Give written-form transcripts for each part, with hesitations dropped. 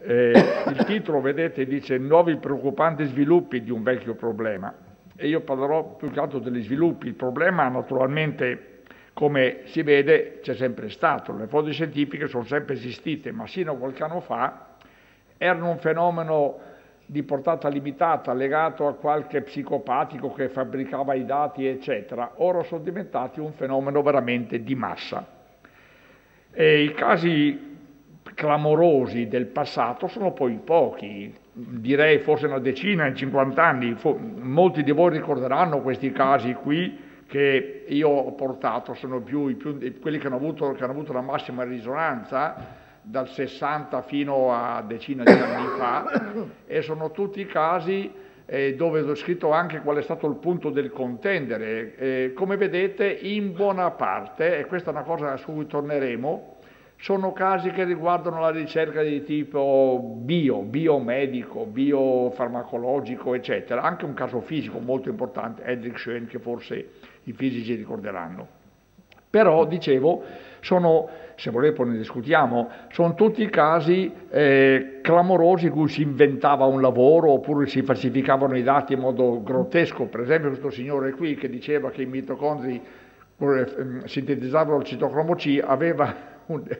Il titolo, vedete, dice nuovi preoccupanti sviluppi di un vecchio problema, e io parlerò più che altro degli sviluppi. Il problema naturalmente, come si vede, c'è sempre stato, le fonti scientifiche sono sempre esistite, ma sino a qualche anno fa erano un fenomeno di portata limitata, legato a qualche psicopatico che fabbricava i dati, eccetera. Ora sono diventati un fenomeno veramente di massa. E i casi clamorosi del passato sono poi pochi, direi forse una decina in 50 anni. Molti di voi ricorderanno questi casi qui che io ho portato, sono più quelli che hanno avuto la massima risonanza, dal 60 fino a decine di anni fa, e sono tutti casi dove ho scritto anche qual è stato il punto del contendere. Come vedete, in buona parte, e questa è una cosa su cui torneremo, sono casi che riguardano la ricerca di tipo biomedico, biofarmacologico, eccetera. Anche un caso fisico molto importante, Hendrik Schön, che forse i fisici ricorderanno. Però, dicevo, se volete poi ne discutiamo, sono tutti casi clamorosi in cui si inventava un lavoro oppure si falsificavano i dati in modo grottesco. Per esempio questo signore qui che diceva che i mitocondri sintetizzavano il citocromo C, aveva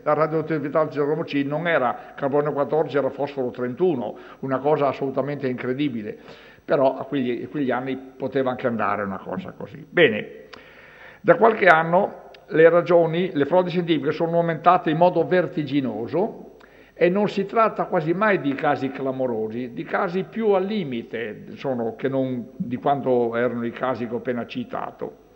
la radioattività del citocromo C non era carbonio 14, era fosforo 31, una cosa assolutamente incredibile. Però a quegli anni poteva anche andare una cosa così. Bene, da qualche anno le frodi scientifiche sono aumentate in modo vertiginoso e non si tratta quasi mai di casi clamorosi, di casi più al limite che non di quanto erano i casi che ho appena citato,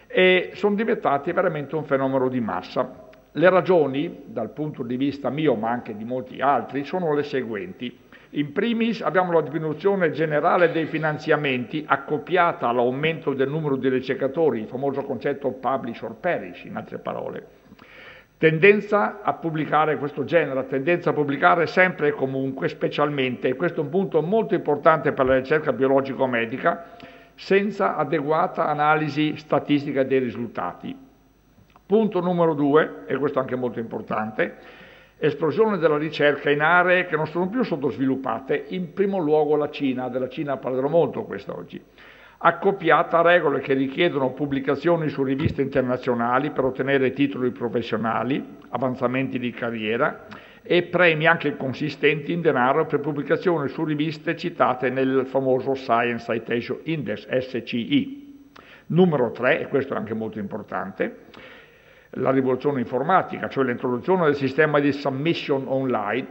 e sono diventati veramente un fenomeno di massa. Le ragioni, dal punto di vista mio ma anche di molti altri, sono le seguenti. In primis abbiamo la diminuzione generale dei finanziamenti accoppiata all'aumento del numero di ricercatori, il famoso concetto publish or perish, in altre parole. Tendenza a pubblicare questo genere, tendenza a pubblicare sempre e comunque, specialmente, e questo è un punto molto importante per la ricerca biologico-medica, senza adeguata analisi statistica dei risultati. Punto numero 2, e questo è anche molto importante, esplosione della ricerca in aree che non sono più sottosviluppate, in primo luogo la Cina, della Cina parlerò molto quest'oggi, accoppiata a regole che richiedono pubblicazioni su riviste internazionali per ottenere titoli professionali, avanzamenti di carriera e premi anche consistenti in denaro per pubblicazioni su riviste citate nel famoso Science Citation Index, SCI. Numero 3, e questo è anche molto importante, la rivoluzione informatica, cioè l'introduzione del sistema di submission online,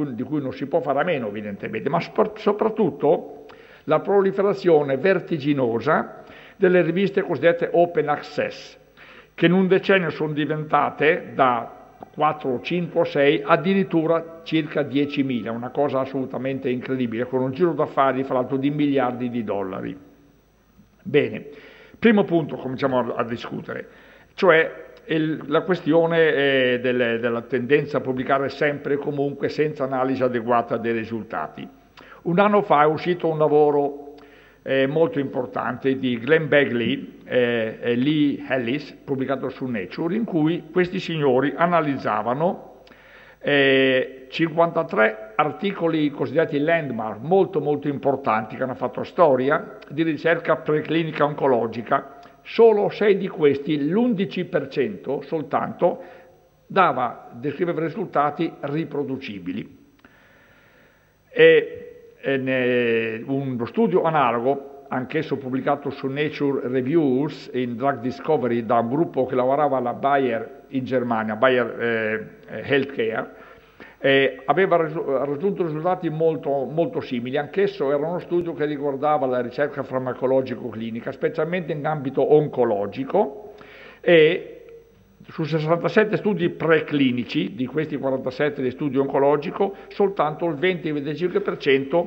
di cui non si può fare a meno evidentemente, ma soprattutto la proliferazione vertiginosa delle riviste cosiddette open access, che in un decennio sono diventate da 4, 5 o 6 addirittura circa 10.000, una cosa assolutamente incredibile, con un giro d'affari fra l'altro di miliardi di dollari. Bene, primo punto cominciamo a discutere, cioè la questione della tendenza a pubblicare sempre e comunque senza analisi adeguata dei risultati. Un anno fa è uscito un lavoro molto importante di Glenn Begley e Lee Ellis, pubblicato su Nature, in cui questi signori analizzavano 53 articoli cosiddetti landmark, molto molto importanti, che hanno fatto storia di ricerca preclinica oncologica. Solo 6 di questi, l'11% soltanto, descriveva risultati riproducibili. Uno studio analogo, anch'esso pubblicato su Nature Reviews in Drug Discovery da un gruppo che lavorava alla Bayer in Germania, Bayer Healthcare, aveva raggiunto risultati molto, molto simili. Anch'esso era uno studio che riguardava la ricerca farmacologico-clinica, specialmente in ambito oncologico, e su 67 studi preclinici, di questi 47 di studio oncologico, soltanto il 20-25%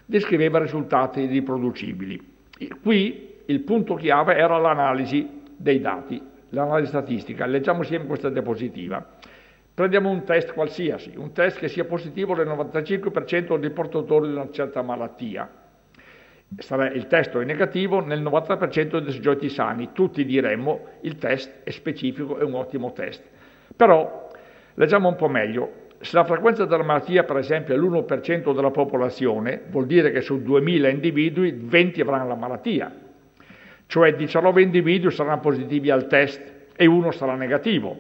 descriveva risultati riproducibili. Qui il punto chiave era l'analisi dei dati, l'analisi statistica. Leggiamo insieme questa diapositiva. Prendiamo un test qualsiasi, un test che sia positivo nel 95% dei portatori di una certa malattia. Il test è negativo nel 90% dei soggetti sani. Tutti diremmo il test è specifico, è un ottimo test. Però leggiamo un po' meglio. Se la frequenza della malattia, per esempio, è l'1% della popolazione, vuol dire che su 2000 individui 20 avranno la malattia, cioè 19 individui saranno positivi al test e uno sarà negativo.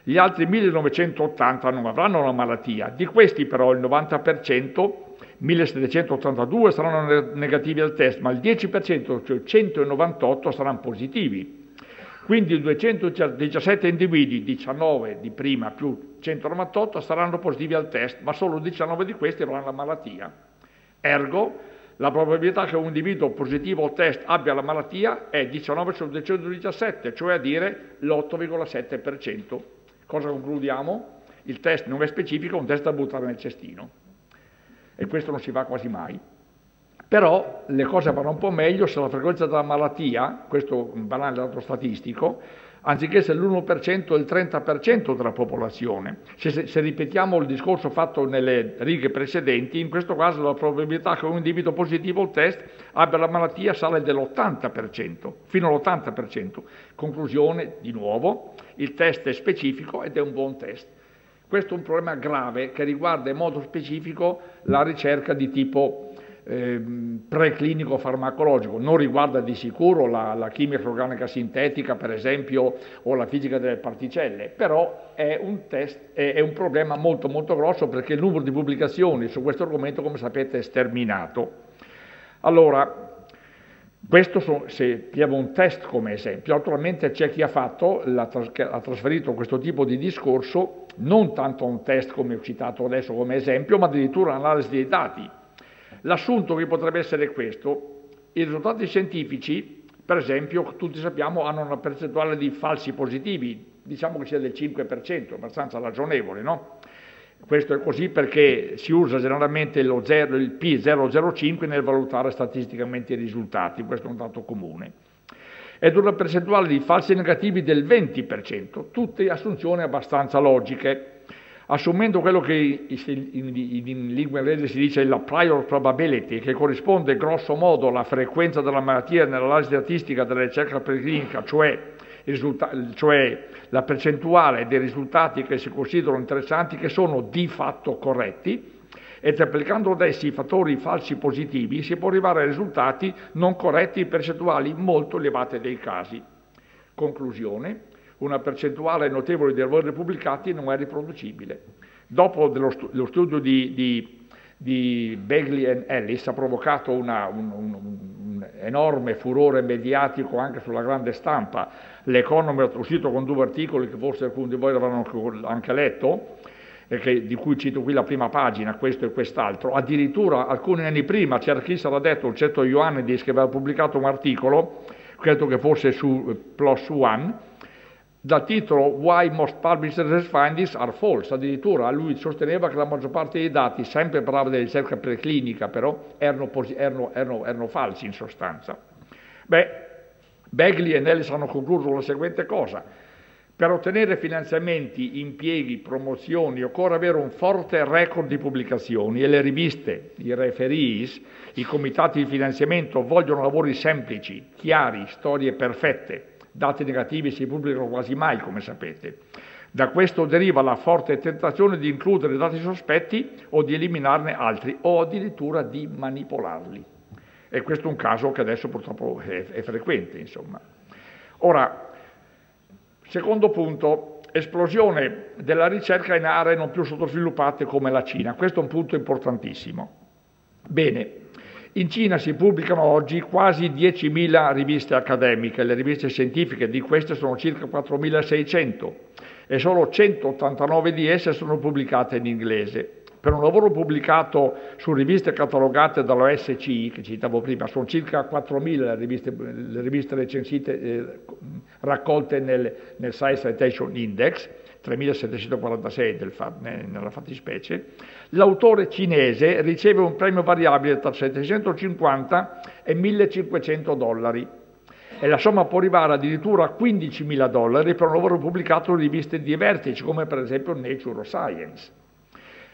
Gli altri 1980 non avranno la malattia, di questi però il 90%, 1782 saranno negativi al test, ma il 10%, cioè 198, saranno positivi. Quindi 217 individui, 19 di prima più 198, saranno positivi al test, ma solo 19 di questi avranno la malattia. Ergo, la probabilità che un individuo positivo al test abbia la malattia è 19 su 217, cioè a dire l'8,7%. Cosa concludiamo? Il test non è specifico, è un test da buttare nel cestino. E questo non si fa quasi mai. Però le cose vanno un po' meglio se la frequenza della malattia, questo è un banale dato statistico, anziché essere l'1% è il 30% della popolazione. Se ripetiamo il discorso fatto nelle righe precedenti, in questo caso la probabilità che un individuo positivo al test abbia la malattia sale dell'80%, fino all'80%. Conclusione, di nuovo, il test è specifico ed è un buon test. Questo è un problema grave che riguarda in modo specifico la ricerca di tipo preclinico farmacologico, non riguarda di sicuro la chimica organica sintetica, per esempio, o la fisica delle particelle, però è un test, è un problema molto molto grosso perché il numero di pubblicazioni su questo argomento, come sapete, è sterminato. Allora, questo se prendiamo un test come esempio, naturalmente c'è chi ha trasferito questo tipo di discorso non tanto a un test come ho citato adesso come esempio, ma addirittura all'analisi dei dati. L'assunto che potrebbe essere questo: i risultati scientifici, per esempio, tutti sappiamo, hanno una percentuale di falsi positivi, diciamo che sia del 5%, abbastanza ragionevole, no? Questo è così perché si usa generalmente il P005 nel valutare statisticamente i risultati, questo è un dato comune. Ed una percentuale di falsi negativi del 20%, tutte assunzioni abbastanza logiche. Assumendo quello che in lingua inglese si dice la prior probability, che corrisponde grosso modo alla frequenza della malattia nell'analisi statistica della ricerca preclinica, cioè la percentuale dei risultati che si considerano interessanti che sono di fatto corretti, ed applicando ad essi i fattori falsi positivi si può arrivare a risultati non corretti in percentuali molto elevate dei casi. Conclusione: una percentuale notevole di errori pubblicati non è riproducibile. Dopo lo studio di Begley e Ellis ha provocato un enorme furore mediatico anche sulla grande stampa. L'Economist è uscito con 2 articoli che forse alcuni di voi avranno anche letto, di cui cito qui la prima pagina, questo e quest'altro. Addirittura alcuni anni prima c'era chi sarà detto, un certo Ioannidis, che aveva pubblicato un articolo, credo che fosse su PLOS ONE, dal titolo Why Most Published Research Findings Are False. Addirittura lui sosteneva che la maggior parte dei dati, sempre parlava della ricerca preclinica, però erano falsi in sostanza. Begley e Ellis hanno concluso la seguente cosa: per ottenere finanziamenti, impieghi, promozioni occorre avere un forte record di pubblicazioni e le riviste, i referees, i comitati di finanziamento vogliono lavori semplici, chiari, storie perfette. Dati negativi si pubblicano quasi mai, come sapete. Da questo deriva la forte tentazione di includere dati sospetti o di eliminarne altri o addirittura di manipolarli. E questo è un caso che adesso purtroppo è frequente, insomma. Ora, secondo punto, esplosione della ricerca in aree non più sottosviluppate come la Cina. Questo è un punto importantissimo. Bene. In Cina si pubblicano oggi quasi 10.000 riviste accademiche, le riviste scientifiche di queste sono circa 4.600 e solo 189 di esse sono pubblicate in inglese. Per un lavoro pubblicato su riviste catalogate dalla SCI, che citavo prima, sono circa 4.000 le riviste recensite, raccolte nel Science Citation Index, 3.746 nella fattispecie, l'autore cinese riceve un premio variabile tra 750 e $1.500 e la somma può arrivare addirittura a $15.000 per un lavoro pubblicato in riviste di vertice, come per esempio Nature o Science.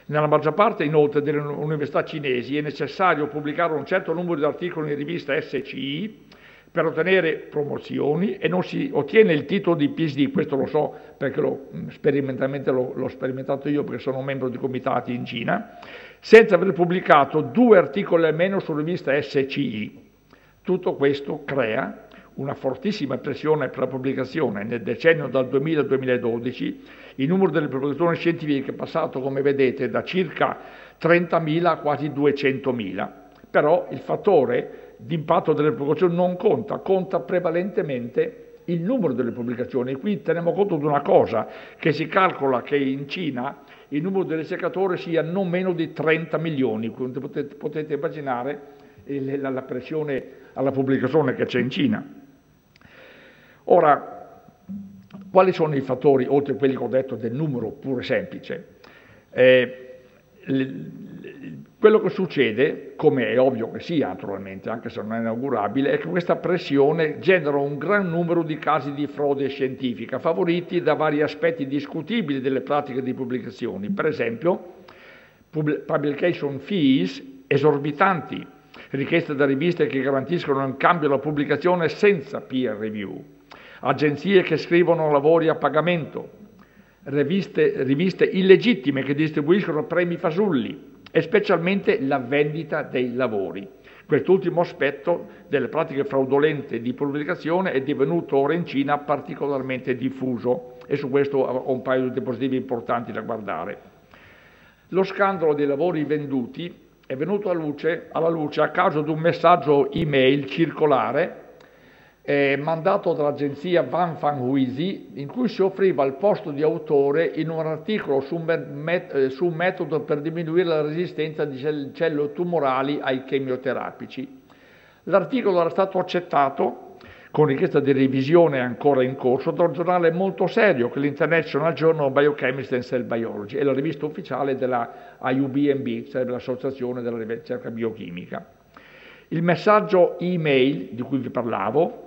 Nella maggior parte inoltre delle università cinesi è necessario pubblicare un certo numero di articoli in rivista SCI per ottenere promozioni e non si ottiene il titolo di PhD, questo lo so perché l'ho sperimentato io perché sono membro di comitati in Cina, senza aver pubblicato 2 articoli almeno sulla rivista SCI. Tutto questo crea una fortissima pressione per la pubblicazione. Nel decennio dal 2000 al 2012 il numero delle pubblicazioni scientifiche è passato, come vedete, da circa 30.000 a quasi 200.000. Però il fattore di impatto delle pubblicazioni non conta prevalentemente il numero delle pubblicazioni. E qui teniamo conto di una cosa, che si calcola che in Cina il numero dei ricercatori sia non meno di 30 milioni, quindi potete immaginare la pressione alla pubblicazione che c'è in Cina. Ora, quali sono i fattori, oltre a quelli che ho detto del numero puro e semplice? Quello che succede, come è ovvio che sia naturalmente, anche se non è inaugurabile, è che questa pressione genera un gran numero di casi di frode scientifica, favoriti da vari aspetti discutibili delle pratiche di pubblicazioni. Per esempio, publication fees esorbitanti, richieste da riviste che garantiscono in cambio la pubblicazione senza peer review, agenzie che scrivono lavori a pagamento, riviste illegittime che distribuiscono premi fasulli e specialmente la vendita dei lavori. Quest'ultimo aspetto delle pratiche fraudolente di pubblicazione è divenuto ora in Cina particolarmente diffuso e su questo ho un paio di diapositive importanti da guardare. Lo scandalo dei lavori venduti è venuto alla luce a causa di un messaggio email circolare mandato dall'agenzia Van Van Huyzy, in cui si offriva il posto di autore in un articolo su un metodo per diminuire la resistenza di cellule tumorali ai chemioterapici. L'articolo era stato accettato con richiesta di revisione ancora in corso da un giornale molto serio, che è l'International Journal of Biochemistry and Cell Biology, è la rivista ufficiale della IUBMB, sarebbe l'Associazione della Ricerca Biochimica. Il messaggio email di cui vi parlavo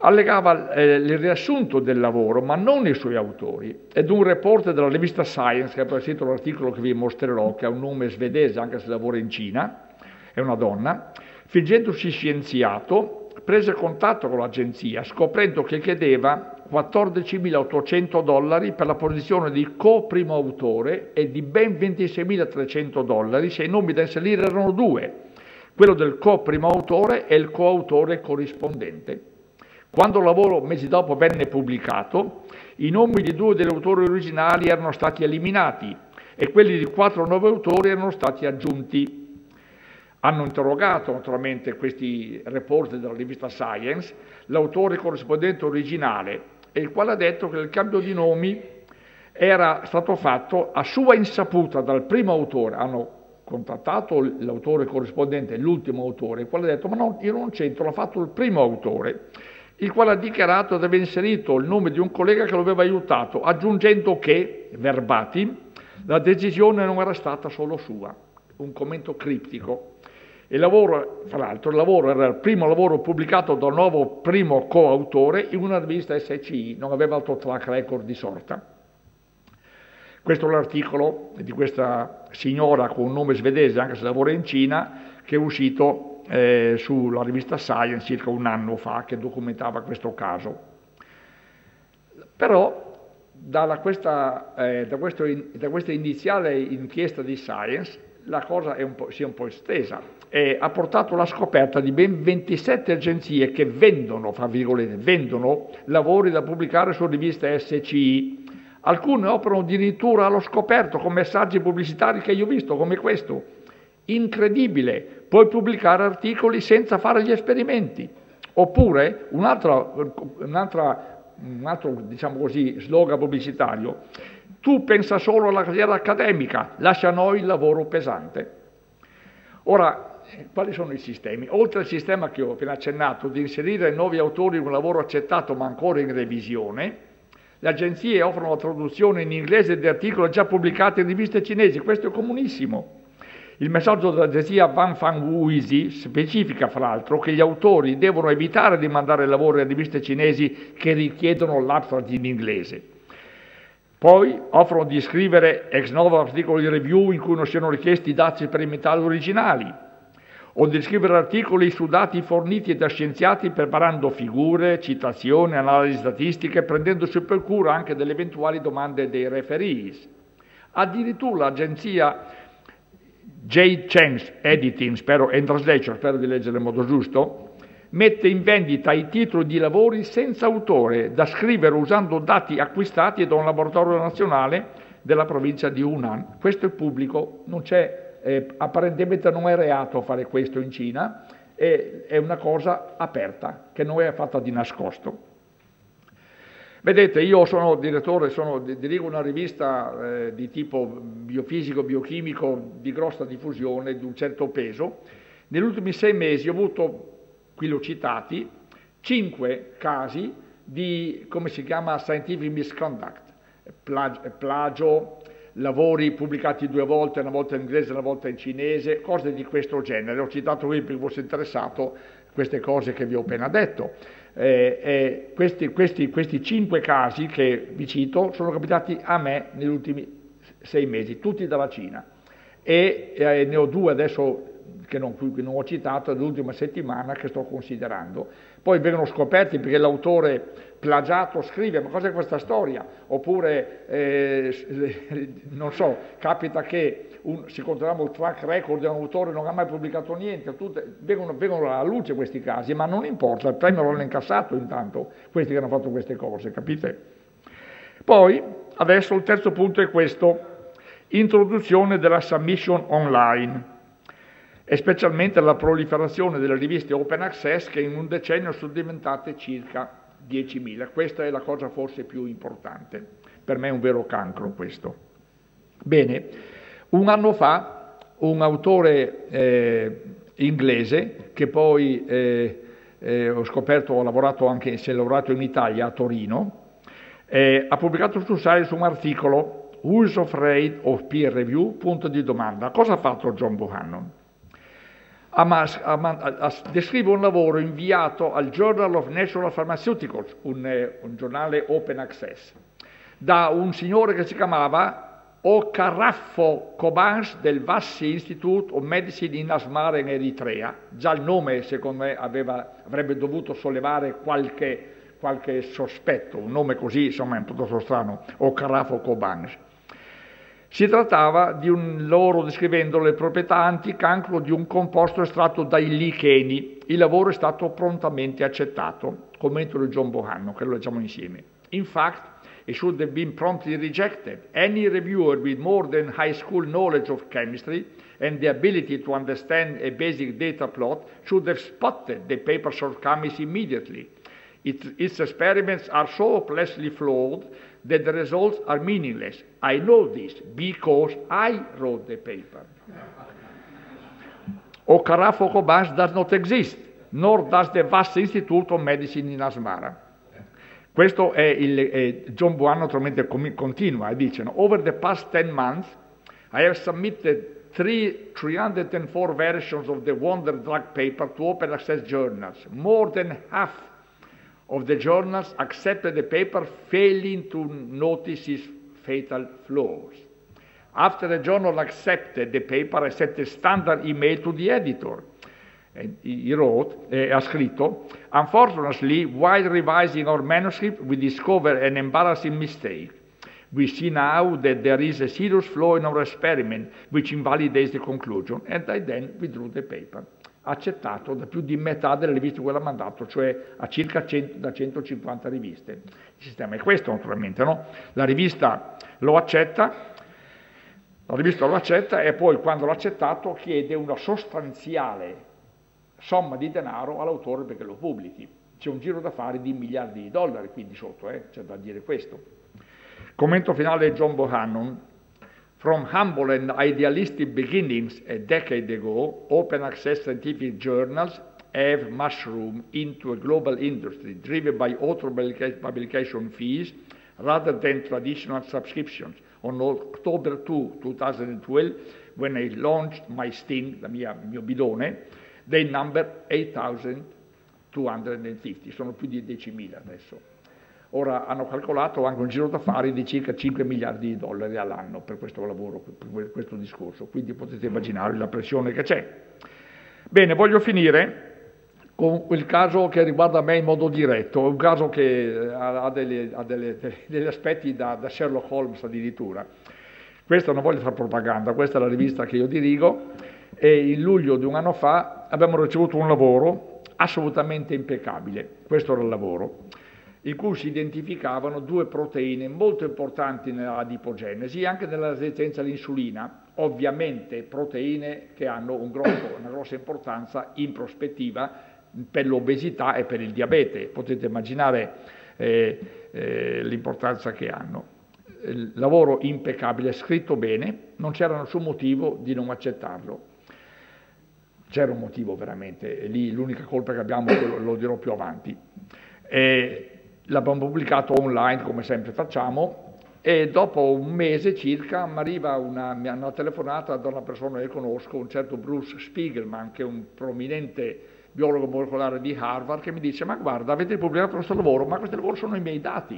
allegava il riassunto del lavoro, ma non i suoi autori, ed un reporter della rivista Science, che ha presentato l'articolo che vi mostrerò, che ha un nome svedese anche se lavora in Cina, è una donna, fingendosi scienziato, prese contatto con l'agenzia, scoprendo che chiedeva $14.800 per la posizione di co-primo autore e di ben $26.300 se i nomi da inserire erano 2, quello del co-primo autore e il coautore corrispondente. Quando il lavoro mesi dopo venne pubblicato, i nomi di 2 degli autori originali erano stati eliminati e quelli di 4 nuovi autori erano stati aggiunti. Hanno interrogato naturalmente questi reporter della rivista Science l'autore corrispondente originale, il quale ha detto che il cambio di nomi era stato fatto a sua insaputa dal primo autore. Hanno contattato l'autore corrispondente, l'ultimo autore, il quale ha detto: ma no, io non c'entro, l'ha fatto il primo autore, il quale ha dichiarato di aver inserito il nome di un collega che lo aveva aiutato, aggiungendo che, verbatim, la decisione non era stata solo sua. Un commento criptico. Il lavoro, fra l'altro, il lavoro era il primo lavoro pubblicato dal nuovo primo coautore in una rivista SCI, non aveva altro track record di sorta. Questo è l'articolo di questa signora con un nome svedese, anche se lavora in Cina, che è uscito sulla rivista Science circa un anno fa, che documentava questo caso. Però da questa iniziale inchiesta di Science la cosa si è un po' estesa e ha portato alla scoperta di ben 27 agenzie che vendono, fra virgolette, vendono lavori da pubblicare su riviste SCI. Alcune operano addirittura allo scoperto con messaggi pubblicitari che io ho visto, come questo. Incredibile, puoi pubblicare articoli senza fare gli esperimenti. Oppure un altro diciamo così, slogan pubblicitario: tu pensa solo alla carriera accademica, lascia a noi il lavoro pesante. Ora, quali sono i sistemi? Oltre al sistema che ho appena accennato di inserire nuovi autori in un lavoro accettato ma ancora in revisione, le agenzie offrono la traduzione in inglese di articoli già pubblicati in riviste cinesi, questo è comunissimo. Il messaggio dell'agenzia Van Van Huyzy specifica, fra l'altro, che gli autori devono evitare di mandare lavori a riviste cinesi che richiedono l'abstract in inglese. Poi offrono di scrivere ex novo articoli di review in cui non siano richiesti i dati sperimentali originali. o di scrivere articoli su dati forniti da scienziati preparando figure, citazioni, analisi statistiche, prendendosi per cura anche delle eventuali domande dei referees. Addirittura l'agenzia J. Chang's Editing, spero di leggere in modo giusto, mette in vendita i titoli di lavori senza autore, da scrivere usando dati acquistati da un laboratorio nazionale della provincia di Hunan. Questo è pubblico, non c'è, apparentemente non è reato fare questo in Cina, è una cosa aperta, che non è fatta di nascosto. Vedete, io sono direttore, dirigo una rivista di tipo biofisico, biochimico, di grossa diffusione, di un certo peso. Negli ultimi 6 mesi ho avuto, qui l'ho citati, 5 casi di, come si chiama, scientific misconduct, plagio, lavori pubblicati 2 volte, una volta in inglese e una volta in cinese, cose di questo genere. Ho citato qui perché fosse interessato queste cose che vi ho appena detto. Questi 5 casi che vi cito sono capitati a me negli ultimi 6 mesi, tutti dalla Cina. E ne ho 2 adesso che non ho citato, l'ultima settimana che sto considerando. Poi vengono scoperti perché l'autore plagiato scrive, ma cos'è questa storia? Oppure, non so, capita che si controlliamo il track record di un autore non ha mai pubblicato niente, vengono alla luce questi casi, ma non importa, il premio l'hanno incassato intanto, questi che hanno fatto queste cose, capite? Poi, adesso il terzo punto è questo, introduzione della submission online, e specialmente la proliferazione delle riviste open access che in un decennio sono diventate circa 10.000. Questa è la cosa forse più importante. Per me è un vero cancro questo. Bene, un anno fa un autore inglese, che poi ho scoperto, si è lavorato in Italia, a Torino, ha pubblicato sul site un articolo, Who is afraid of peer review? Punto di domanda. Cosa ha fatto John Bohannon? Descrive un lavoro inviato al Journal of Natural Pharmaceuticals, un giornale open access, da un signore che si chiamava Okarafo Kobans del Vassi Institute of Medicine in Asmara in Eritrea. Già il nome, secondo me, avrebbe dovuto sollevare qualche sospetto, un nome così, insomma, è un po' strano, Okarafo Kobans. Si trattava di un lavoro descrivendo le proprietà anticancro di un composto estratto dai licheni. Il lavoro è stato prontamente accettato. Commento di John Bohannon, che lo leggiamo insieme. In fact, it should have been promptly rejected. Any reviewer with more than high school knowledge of chemistry and the ability to understand a basic data plot should have spotted the paper's shortcomings immediately. Its experiments are so hopelessly flawed that the results are meaningless. I know this because I wrote the paper. Okarafo Kobans does not exist, nor does the Vassi Institute of Medicine in Asmara. Questo è John Bohannon, naturalmente continua e dice, over the past 10 months I have submitted 304 versions of the Wonder Drug paper to open access journals. More than half of the journals accepted the paper, failing to notice its fatal flaws. After the journal accepted the paper, I sent a standard email to the editor. And he wrote, ha scritto, unfortunately, while revising our manuscript, we discovered an embarrassing mistake. We see now that there is a serious flaw in our experiment, which invalidates the conclusion, and I then withdrew the paper. Accettato da più di metà delle riviste che l'ha mandato, cioè a circa 150 riviste. Il sistema è questo, naturalmente, no? La rivista lo accetta e poi, quando l'ha accettato, chiede una sostanziale somma di denaro all'autore perché lo pubblichi. C'è un giro d'affari di miliardi di dollari qui di sotto, c'è da dire questo. Commento finale di John Bohannon. From humble and idealistic beginnings a decade ago, open access scientific journals have mushroomed into a global industry driven by author publication fees rather than traditional subscriptions. On October 2, 2012, when I launched my Sting, il mio bidone, they number 8,250, sono più di 10.000 adesso. Ora hanno calcolato anche un giro d'affari di circa 5 miliardi di dollari all'anno per questo lavoro, per questo discorso, quindi potete immaginare la pressione che c'è. Bene, voglio finire con il caso che riguarda me in modo diretto, un caso che ha degli aspetti da Sherlock Holmes addirittura. Questa non voglio fare propaganda, questa è la rivista che io dirigo e in luglio di un anno fa abbiamo ricevuto un lavoro assolutamente impeccabile, questo era il lavoro, in cui si identificavano due proteine molto importanti nell'adipogenesi e anche nella resistenza all'insulina, ovviamente proteine che hanno una grossa importanza in prospettiva per l'obesità e per il diabete, potete immaginare l'importanza che hanno. Il lavoro impeccabile, scritto bene, non c'era nessun motivo di non accettarlo. C'era un motivo veramente, e lì l'unica colpa che abbiamo lo dirò più avanti. L'abbiamo pubblicato online come sempre facciamo e dopo un mese circa mi hanno telefonato da una persona che conosco, un certo Bruce Spiegelman, che è un prominente biologo molecolare di Harvard, che mi dice: ma guarda, avete pubblicato questo lavoro, ma questo lavoro sono i miei dati.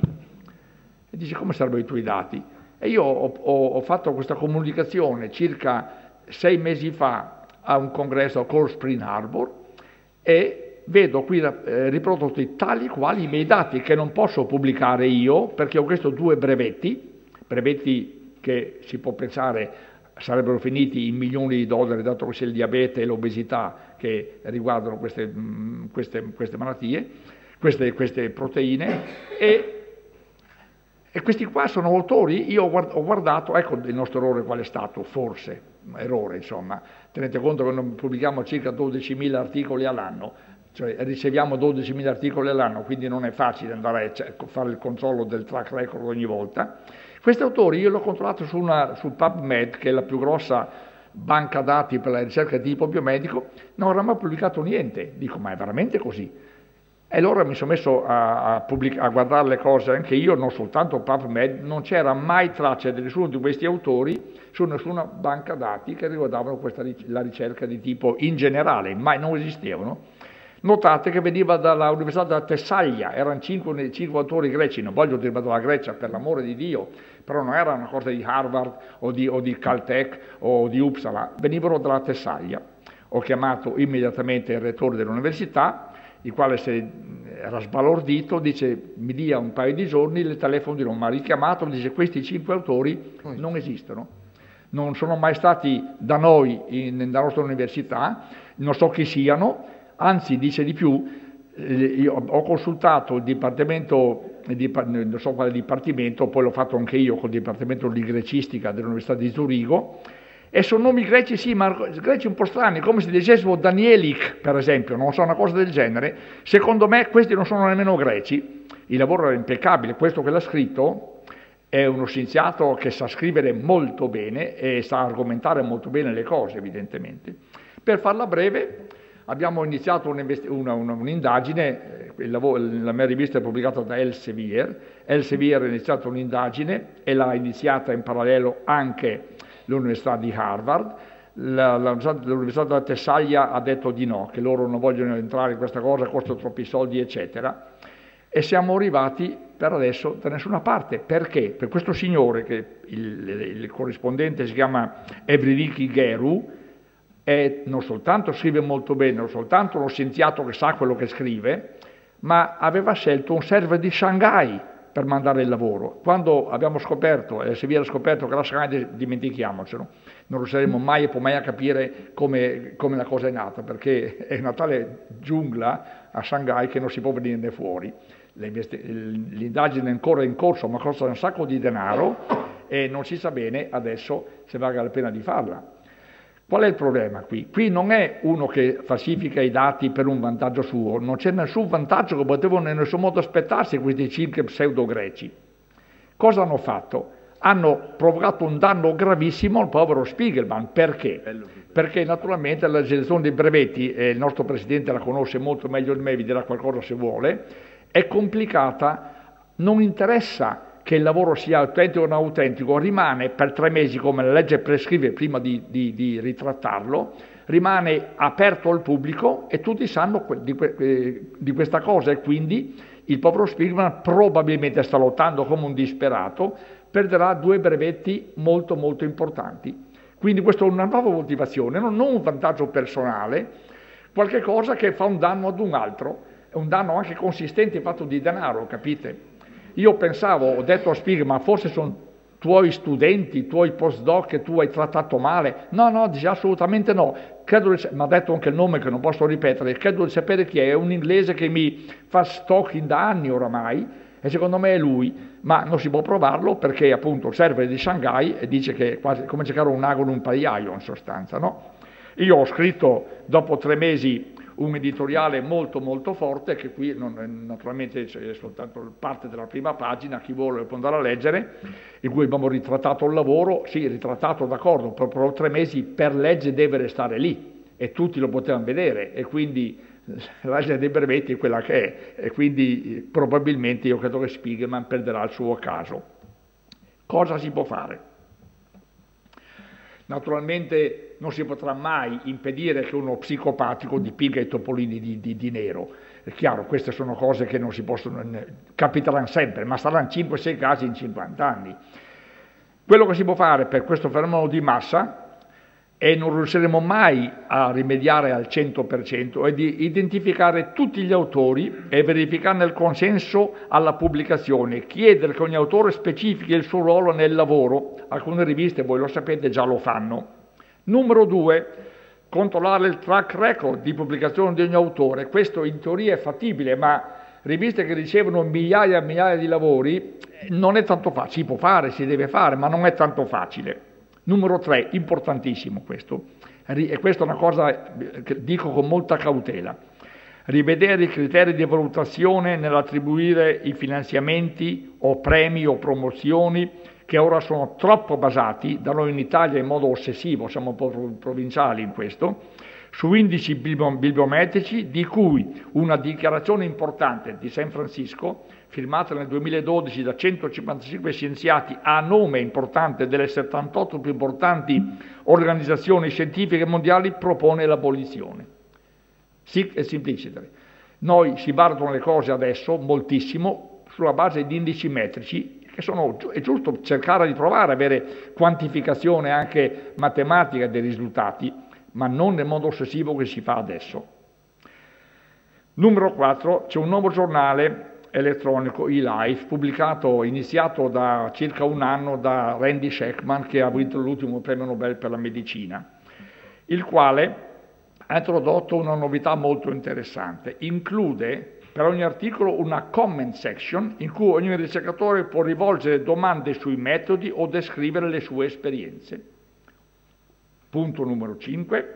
E dice: come sarebbero i tuoi dati? E io ho fatto questa comunicazione circa 6 mesi fa a un congresso a Cold Spring Harbor e vedo qui riprodotti tali quali i miei dati, che non posso pubblicare io perché ho chiesto 2 brevetti che si può pensare sarebbero finiti in milioni di dollari, dato che c'è il diabete e l'obesità che riguardano queste malattie, queste proteine, e questi qua sono autori. Io ho guardato, ecco il nostro errore qual è stato, forse, errore insomma, tenete conto che noi pubblichiamo circa 12.000 articoli all'anno, cioè riceviamo 12.000 articoli all'anno, quindi non è facile andare a fare il controllo del track record ogni volta. Questi autori io l'ho controllato su PubMed, che è la più grossa banca dati per la ricerca di tipo biomedico, non avrà mai pubblicato niente. Dico: ma è veramente così? E allora mi sono messo a guardare le cose anche io, non soltanto PubMed, non c'era mai traccia di nessuno di questi autori su nessuna banca dati che riguardavano la ricerca di tipo in generale, mai, non esistevano. Notate che veniva dall'Università della Tessaglia, erano 5 autori greci, non voglio dire dalla Grecia per l'amore di Dio, però non era una cosa di Harvard o di Caltech o di Uppsala, venivano dalla Tessaglia. Ho chiamato immediatamente il rettore dell'università, il quale era sbalordito, dice: mi dia un paio di giorni, le telefono di Roma. Mi ha richiamato, mi dice: questi 5 autori non esistono, non sono mai stati da noi nella nostra università, non so chi siano. Anzi, dice di più, io ho consultato il dipartimento, non so quale dipartimento, poi l'ho fatto anche io col dipartimento di grecistica dell'Università di Zurigo, e sono nomi greci, sì, ma greci un po' strani, come se dicessimo Danielic, per esempio, non so, una cosa del genere. Secondo me questi non sono nemmeno greci. Il lavoro era impeccabile, questo che l'ha scritto è uno scienziato che sa scrivere molto bene e sa argomentare molto bene le cose, evidentemente. Per farla breve, abbiamo iniziato un'indagine, la mia rivista è pubblicata da Elsevier. Elsevier ha iniziato un'indagine e l'ha iniziata in parallelo anche l'Università di Harvard. L'Università della Tessaglia ha detto di no, che loro non vogliono entrare in questa cosa, costa troppi soldi, eccetera. E siamo arrivati per adesso da nessuna parte. Perché? Per questo signore, che il corrispondente si chiama Evriki Geru, e non soltanto scrive molto bene, non soltanto uno scienziato che sa quello che scrive, ma aveva scelto un server di Shanghai per mandare il lavoro. Quando abbiamo scoperto, e se vi era scoperto che era Shanghai, dimentichiamocelo, non riusciremo mai a capire come la cosa è nata, perché è una tale giungla a Shanghai che non si può venirne fuori. L'indagine è ancora in corso, ma costa un sacco di denaro e non si sa bene adesso se valga la pena di farla. Qual è il problema qui? Qui non è uno che falsifica i dati per un vantaggio suo, non c'è nessun vantaggio che potevano in nessun modo aspettarsi questi 5 pseudo-greci. Cosa hanno fatto? Hanno provocato un danno gravissimo al povero Spiegelman. Perché? Perché naturalmente la legislazione dei brevetti, e il nostro Presidente la conosce molto meglio di me, vi dirà qualcosa se vuole, è complicata, non interessa che il lavoro sia autentico o non autentico, rimane per 3 mesi, come la legge prescrive prima di ritrattarlo, rimane aperto al pubblico e tutti sanno di questa cosa, e quindi il povero Spiegelman probabilmente sta lottando come un disperato, perderà 2 brevetti molto molto importanti. Quindi questa è una nuova motivazione, non un vantaggio personale, qualche cosa che fa un danno ad un altro, è un danno anche consistente fatto di denaro, capite? Io pensavo, ho detto a Spiegel, ma forse sono tuoi studenti, tuoi postdoc che tu hai trattato male. No, dice assolutamente no. Mi ha detto anche il nome che non posso ripetere, credo di sapere chi è un inglese che mi fa stalking da anni oramai, e secondo me è lui, ma non si può provarlo perché appunto il server di Shanghai e dice che è quasi come cercare un ago in un pagliaio in sostanza, no? Io ho scritto dopo 3 mesi un editoriale molto forte, che qui naturalmente c'è soltanto parte della prima pagina, chi vuole può andare a leggere, in cui abbiamo ritrattato il lavoro, sì, ritrattato d'accordo, però 3 mesi per legge deve restare lì, e tutti lo potevano vedere, e quindi la legge dei brevetti è quella che è, e quindi probabilmente io credo che Spiegelman perderà il suo caso. Cosa si può fare? Naturalmente non si potrà mai impedire che uno psicopatico dipinga i topolini di nero. È chiaro, queste sono cose che non si possono, capiteranno sempre, ma saranno 5-6 casi in 50 anni. Quello che si può fare per questo fenomeno di massa, e non riusciremo mai a rimediare al 100%, è di identificare tutti gli autori e verificarne il consenso alla pubblicazione, chiedere che ogni autore specifichi il suo ruolo nel lavoro. Alcune riviste, voi lo sapete, già lo fanno. Numero 2, controllare il track record di pubblicazione di ogni autore. Questo in teoria è fattibile, ma riviste che ricevono migliaia e migliaia di lavori non è tanto facile. Si può fare, si deve fare, ma non è tanto facile. Numero 3, importantissimo questo, e questa è una cosa che dico con molta cautela: rivedere i criteri di valutazione nell'attribuire i finanziamenti o premi o promozioni, che ora sono troppo basati, da noi in Italia in modo ossessivo, siamo un po' provinciali in questo, su indici bibliometrici, di cui una dichiarazione importante di San Francisco, firmata nel 2012 da 155 scienziati a nome importante delle 78 più importanti organizzazioni scientifiche mondiali, propone l'abolizione. Sic et simpliciter. Noi si valutano le cose adesso moltissimo sulla base di indici metrici, che è giusto cercare di provare a avere quantificazione anche matematica dei risultati, ma non nel modo ossessivo che si fa adesso. Numero 4, c'è un nuovo giornale elettronico, eLife, iniziato da circa un anno da Randy Sheckman, che ha vinto l'ultimo premio Nobel per la medicina, il quale ha introdotto una novità molto interessante. Include per ogni articolo una comment section in cui ogni ricercatore può rivolgere domande sui metodi o descrivere le sue esperienze. Punto numero 5.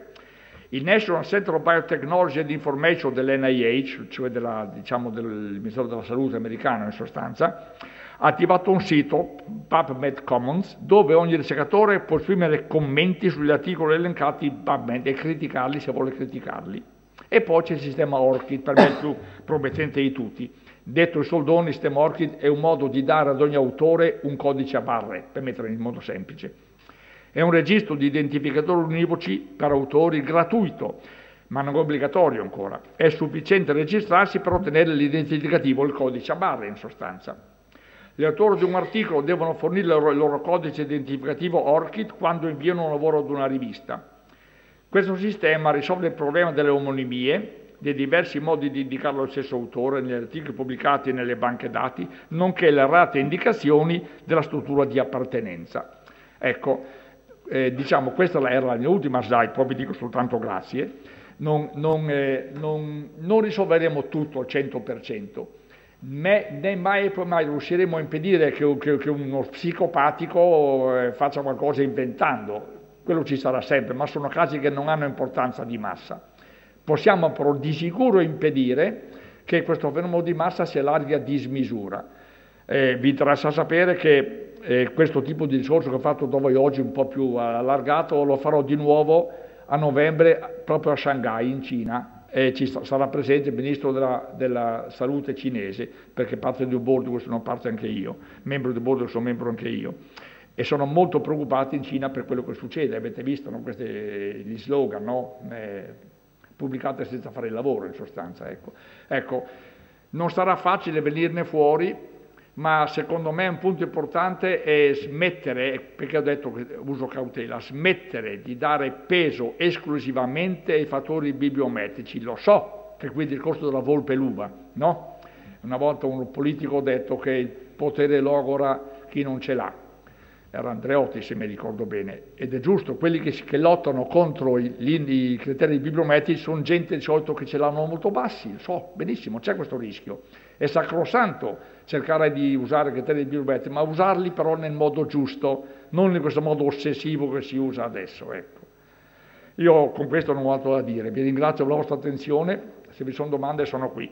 Il National Center of Biotechnology and Information dell'NIH, cioè del Ministero della Salute americano in sostanza, ha attivato un sito, PubMed Commons, dove ogni ricercatore può esprimere commenti sugli articoli elencati in PubMed e criticarli se vuole criticarli. E poi c'è il sistema ORCID, per me il più promettente di tutti. Detto in soldoni, il sistema ORCID è un modo di dare ad ogni autore un codice a barre, per mettere in modo semplice. È un registro di identificatori univoci per autori gratuito, ma non obbligatorio ancora. È sufficiente registrarsi per ottenere l'identificativo, il codice a barre in sostanza. Gli autori di un articolo devono fornire il loro codice identificativo ORCID quando inviano un lavoro ad una rivista. Questo sistema risolve il problema delle omonimie, dei diversi modi di indicare lo stesso autore negli articoli pubblicati nelle banche dati, nonché le errate indicazioni della struttura di appartenenza. Ecco, questa era la mia ultima slide, poi vi dico soltanto grazie. Non risolveremo tutto al 100%, né mai e poi mai riusciremo a impedire che uno psicopatico faccia qualcosa inventando. Quello ci sarà sempre, ma sono casi che non hanno importanza di massa. Possiamo però di sicuro impedire che questo fenomeno di massa si allarghi a dismisura. Vi interessa sapere che questo tipo di discorso che ho fatto da voi oggi un po' più allargato lo farò di nuovo a novembre proprio a Shanghai in Cina, e sarà presente il ministro della salute cinese, perché parte di un board di cui sono parte anche io, membro del board di cui sono membro anche io. E sono molto preoccupati in Cina per quello che succede. Avete visto, no? Gli slogan, no? Pubblicate senza fare il lavoro in sostanza. Ecco, non sarà facile venirne fuori, ma secondo me un punto importante è smettere, perché ho detto che uso cautela, smettere di dare peso esclusivamente ai fattori bibliometrici. Lo so che qui il discorso della volpe e l'uva, no? Una volta un politico ha detto che il potere logora chi non ce l'ha. Era Andreotti, se mi ricordo bene, ed è giusto, quelli che lottano contro i criteri bibliometrici sono gente di solito che ce l'hanno molto bassi, lo so benissimo, c'è questo rischio. È sacrosanto cercare di usare i criteri bibliometrici, ma usarli però nel modo giusto, non in questo modo ossessivo che si usa adesso. Ecco. Io con questo non ho altro da dire, vi ringrazio per la vostra attenzione, se vi sono domande sono qui.